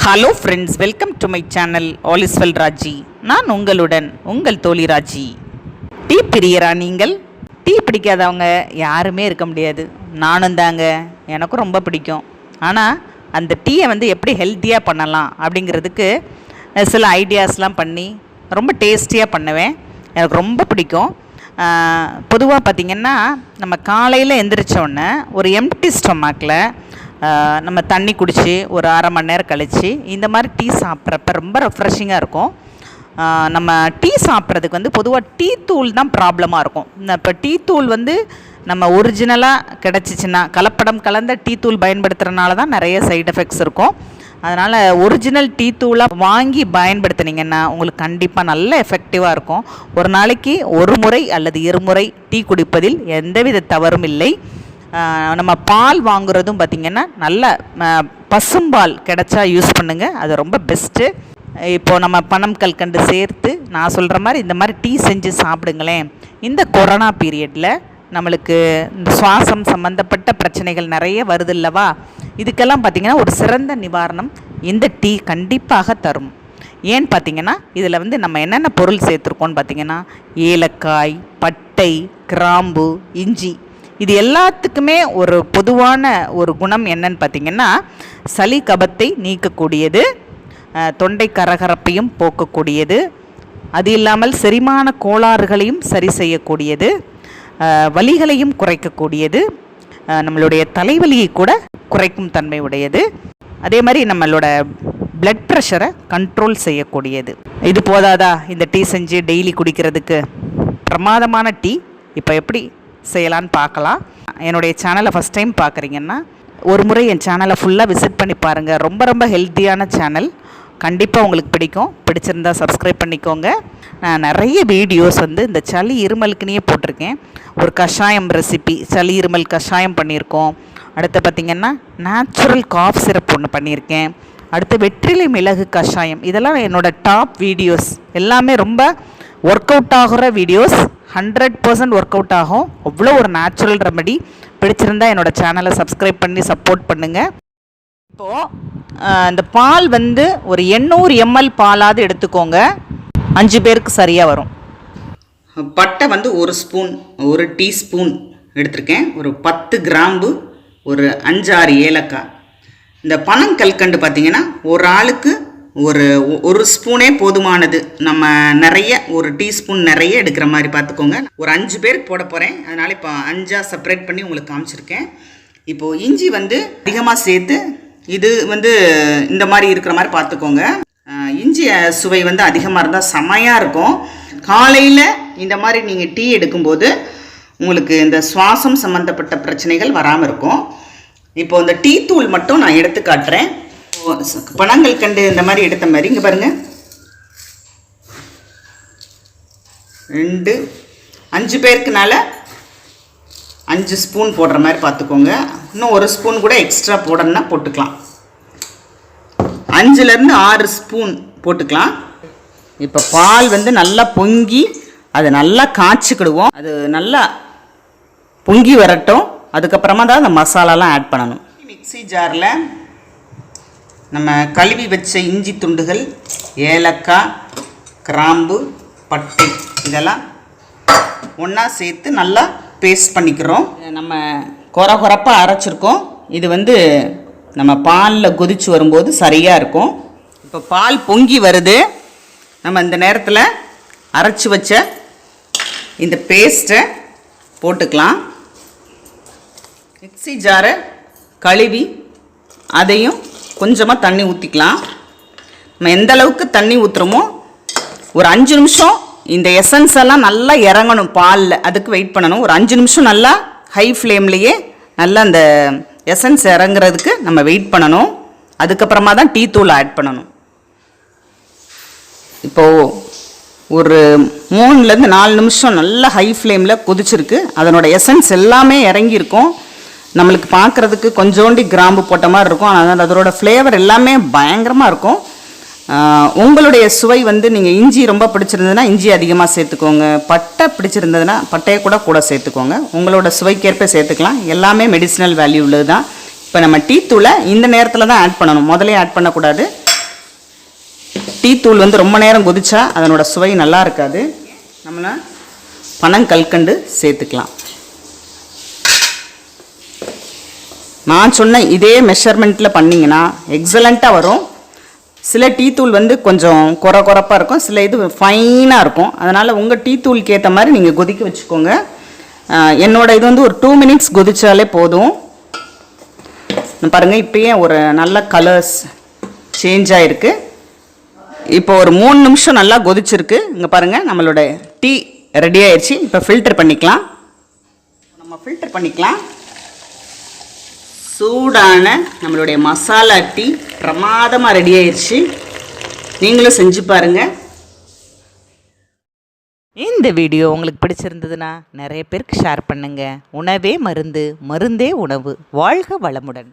Hello friends, welcome to my channel all is well Raji. நான் உங்களுடன் உங்கள் தோழி ராஜி. டீ பிரியரா நீங்கள்? டீ பிடிக்காதவங்க யாருமே இருக்க முடியாது. நானும் தாங்க, எனக்கும் ரொம்ப பிடிக்கும். ஆனால் அந்த டீயை எப்படி ஹெல்த்தியாக பண்ணலாம் அப்படிங்கிறதுக்கு சில ஐடியாஸ்லாம் பண்ணி ரொம்ப டேஸ்டியாக பண்ணுவேன். எனக்கு ரொம்ப பிடிக்கும். பொதுவாக பார்த்திங்கன்னா, நம்ம காலையில் எந்திரிச்சோடனே ஒரு எம்டி ஸ்டொமக்கில் நம்ம தண்ணி குடித்து ஒரு அரை மணி நேரம் கழித்து இந்த மாதிரி டீ சாப்பிட்றப்ப ரொம்ப ரெஃப்ரெஷிங்காக இருக்கும். நம்ம டீ சாப்பிட்றதுக்கு பொதுவாக டீ தூள் தான் ப்ராப்ளமாக இருக்கும். இப்போ டீ தூள் நம்ம ஒரிஜினலாக கிடச்சிச்சின்னா, கலப்படம் கலந்த டீ தூள் பயன்படுத்துகிறனால தான் நிறைய சைடு எஃபெக்ட்ஸ் இருக்கும். அதனால் ஒரிஜினல் டீ தூளாக வாங்கி பயன்படுத்தினீங்கன்னா உங்களுக்கு கண்டிப்பாக நல்ல எஃபெக்டிவாக இருக்கும். ஒரு நாளைக்கு ஒரு முறை அல்லது இருமுறை டீ குடிப்பதில் எந்தவித தவறும் இல்லை. நம்ம பால் வாங்குறதும் பார்த்திங்கன்னா நல்ல பசும்பால் கிடச்சா யூஸ் பண்ணுங்கள், அது ரொம்ப பெஸ்ட்டு. இப்போது நம்ம பனம் கல்கண்டு சேர்த்து நான் சொல்கிற மாதிரி இந்த மாதிரி டீ செஞ்சு சாப்பிடுங்களேன். இந்த கொரோனா பீரியடில் நம்மளுக்கு இந்த சுவாசம் சம்மந்தப்பட்ட பிரச்சனைகள் நிறைய வருது இல்லவா? இதுக்கெல்லாம் பார்த்திங்கன்னா ஒரு சிறந்த நிவாரணம் இந்த டீ கண்டிப்பாக தரும். ஏன்னு பார்த்திங்கன்னா, இதில் நம்ம என்னென்ன பொருள் சேர்த்துருக்கோன்னு பார்த்திங்கன்னா, ஏலக்காய், பட்டை, கிராம்பு, இஞ்சி, இது எல்லாத்துக்குமே ஒரு பொதுவான ஒரு குணம் என்னன்னு பார்த்திங்கன்னா, சளி கபத்தை நீக்கக்கூடியது, தொண்டை கரகரப்பையும் போக்கக்கூடியது, அது இல்லாமல் செரிமான கோளாறுகளையும் சரி செய்யக்கூடியது, வலிகளையும் குறைக்கக்கூடியது, நம்மளுடைய தலைவலியை கூட குறைக்கும் தன்மை உடையது, அதே மாதிரி நம்மளோட பிளட் ப்ரெஷரை கண்ட்ரோல் செய்யக்கூடியது. இது போதாதா இந்த டீ செஞ்சு டெய்லி குடிக்கிறதுக்கு? பிரமாதமான டீ இப்போ எப்படி செய்யலான்னு பார்க்கலாம். என்னுடைய சேனலை ஃபஸ்ட் டைம் பார்க்குறீங்கன்னா ஒரு முறை என் சேனலை ஃபுல்லாக விசிட் பண்ணி பாருங்கள். ரொம்ப ரொம்ப ஹெல்த்தியான சேனல், கண்டிப்பாக உங்களுக்கு பிடிக்கும். பிடிச்சிருந்தா சப்ஸ்கிரைப் பண்ணிக்கோங்க. நான் நிறைய வீடியோஸ் இந்த சளி இருமலுக்குனே போட்டிருக்கேன். ஒரு கஷாயம் ரெசிபி, சளி இருமல் கஷாயம் பண்ணியிருக்கோம். அடுத்து பார்த்திங்கன்னா நேச்சுரல் காஃப் சிரப் ஒன்று பண்ணியிருக்கேன். அடுத்து வெற்றிலை மிளகு கஷாயம். இதெல்லாம் என்னோடய டாப் வீடியோஸ். எல்லாமே ரொம்ப ஒர்க் அவுட் ஆகிற வீடியோஸ், 100% ஒர்க் அவுட் ஆகும். அவ்வளோ ஒரு நேச்சுரல் ரெமெடி. பிடிச்சிருந்தால் என்னோடய சேனலை சப்ஸ்கிரைப் பண்ணி சப்போர்ட் பண்ணுங்கள். இப்போது இந்த பால் ஒரு 800 ml பாலாவது எடுத்துக்கோங்க. 5 பேருக்கு சரியாக வரும். பட்டை ஒரு ஸ்பூன், ஒரு டீஸ்பூன் எடுத்திருக்கேன். ஒரு 10 கிராம்பு, ஒரு 5-6 ஏலக்காய். இந்த பனங்கல்கண்டு பார்த்திங்கன்னா ஒரு ஆளுக்கு ஒரு ஸ்பூனே போதுமானது. நம்ம நிறைய ஒரு டீஸ்பூன் நிறைய எடுக்கிற மாதிரி பார்த்துக்கோங்க. ஒரு 5 பேருக்கு போட போகிறேன், அதனால் இப்போ 5ஆக செப்பரேட் பண்ணி உங்களுக்கு காமிச்சிருக்கேன். இப்போது இஞ்சி அதிகமாக சேர்த்து இது இந்த மாதிரி இருக்கிற மாதிரி பார்த்துக்கோங்க. இஞ்சி சுவை அதிகமாக இருந்தால் செமையாக இருக்கும். காலையில் இந்த மாதிரி நீங்கள் டீ எடுக்கும்போது உங்களுக்கு இந்த சுவாசம் சம்மந்தப்பட்ட பிரச்சனைகள் வராமல் இருக்கும். இப்போது இந்த டீ தூள் மட்டும் நான் எடுத்து காட்டுறேன். பனங்கள் கண்டு இந்த மாதிரி எடுத்த மாதிரி இங்கே பாருங்கள், 2 5 பேருக்குனால 5 ஸ்பூன் போடுற மாதிரி பார்த்துக்கோங்க. இன்னும் 1 ஸ்பூன் கூட எக்ஸ்ட்ரா போடணுன்னா போட்டுக்கலாம். 5லேருந்து 6 ஸ்பூன் போட்டுக்கலாம். இப்போ பால் நல்லா பொங்கி அதை நல்லா காய்ச்சிக்கிடுவோம். அது நல்லா பொங்கி வரட்டும். அதுக்கப்புறமா தான் அந்த மசாலாலாம் ஆட் பண்ணணும். மிக்ஸி ஜாரில் நம்ம கழுவி வச்ச இஞ்சி துண்டுகள், ஏலக்காய், கிராம்பு, பட்டை இதெல்லாம் ஒன்றா சேர்த்து நல்லா பேஸ்ட் பண்ணிக்கிறோம். நம்ம கொரப்பாக அரைச்சிருக்கோம். இது நம்ம பாலில் கொதித்து வரும்போது சரியாக இருக்கும். இப்போ பால் பொங்கி வருது. நம்ம இந்த நேரத்தில் அரைச்சி வச்ச இந்த பேஸ்ட்டை போட்டுக்கலாம். மிக்ஸி ஜாரை கழுவி அதையும் கொஞ்சமாக தண்ணி ஊற்றிக்கலாம். நம்ம எந்த அளவுக்கு தண்ணி ஊற்றுறோமோ ஒரு 5 நிமிஷம் இந்த எசன்ஸ் எல்லாம் நல்லா இறங்கணும் பாலில். அதுக்கு வெயிட் பண்ணணும். ஒரு 5 நிமிஷம் நல்லா ஹை ஃப்ளேம்லேயே நல்லா அந்த எசன்ஸ் இறங்குறதுக்கு நம்ம வெயிட் பண்ணணும். அதுக்கப்புறமா தான் டீ தூள் ஆட் பண்ணணும். இப்போது ஒரு 3லேருந்து 4 நிமிஷம் நல்லா ஹை ஃப்ளேமில் கொதிச்சிருக்கு. அதனோட எசன்ஸ் எல்லாமே இறங்கியிருக்கும். நம்மளுக்கு பார்க்குறதுக்கு கொஞ்சோண்டி கிராம்பு போட்ட மாதிரி இருக்கும். ஆனால் அதோட ஃப்ளேவர் எல்லாமே பயங்கரமாக இருக்கும். உங்களுடைய சுவை நீங்கள் இஞ்சி ரொம்ப பிடிச்சிருந்ததுன்னா இஞ்சி அதிகமாக சேர்த்துக்கோங்க. பட்டை பிடிச்சிருந்ததுன்னா பட்டையை கூட சேர்த்துக்கோங்க. உங்களோட சுவைக்கேற்ப சேர்த்துக்கலாம். எல்லாமே மெடிசினல் வேல்யூ உள்ளது தான். இப்போ நம்ம டீ தூளை இந்த நேரத்தில் தான் ஆட் பண்ணணும், முதலே ஆட் பண்ணக்கூடாது. டீ தூள் வந்து ரொம்ப நேரம் கொதிச்சா அதனோட சுவை நல்லா இருக்காது. நம்மள பனங்கல்கண்டு சேர்த்துக்கலாம். நான் சொன்ன இதே மெஷர்மெண்ட்டில் பண்ணிங்கன்னா எக்ஸலண்ட்டாக வரும். சில டீ தூள் வந்து கொஞ்சம் குறப்பாக இருக்கும், சில இது ஃபைனாக இருக்கும். அதனால் உங்கள் டீ தூளுக்கு ஏற்ற மாதிரி நீங்கள் கொதிக்க வச்சுக்கோங்க. என்னோட இது வந்து ஒரு 2 மினிட்ஸ் கொதிச்சாலே போதும். பாருங்கள், இப்போயே ஒரு நல்ல கலர்ஸ் சேஞ்ச் ஆகிருக்கு. இப்போ ஒரு 3 நிமிஷம் நல்லா கொதிச்சிருக்கு. இங்கே பாருங்கள், நம்மளோட டீ ரெடி ஆயிடுச்சு. இப்போ ஃபில்டர் பண்ணிக்கலாம். நம்ம ஃபில்டர் பண்ணிக்கலாம். சூடான நம்மளுடைய மசாலா டீ பிரமாதமாக ரெடி ஆயிடுச்சு. நீங்களும் செஞ்சு பாருங்கள். இந்த வீடியோ உங்களுக்கு பிடிச்சிருந்ததுன்னா நிறைய பேருக்கு ஷேர் பண்ணுங்கள். உணவே மருந்து, மருந்தே உணவு. வாழ்க வளமுடன்.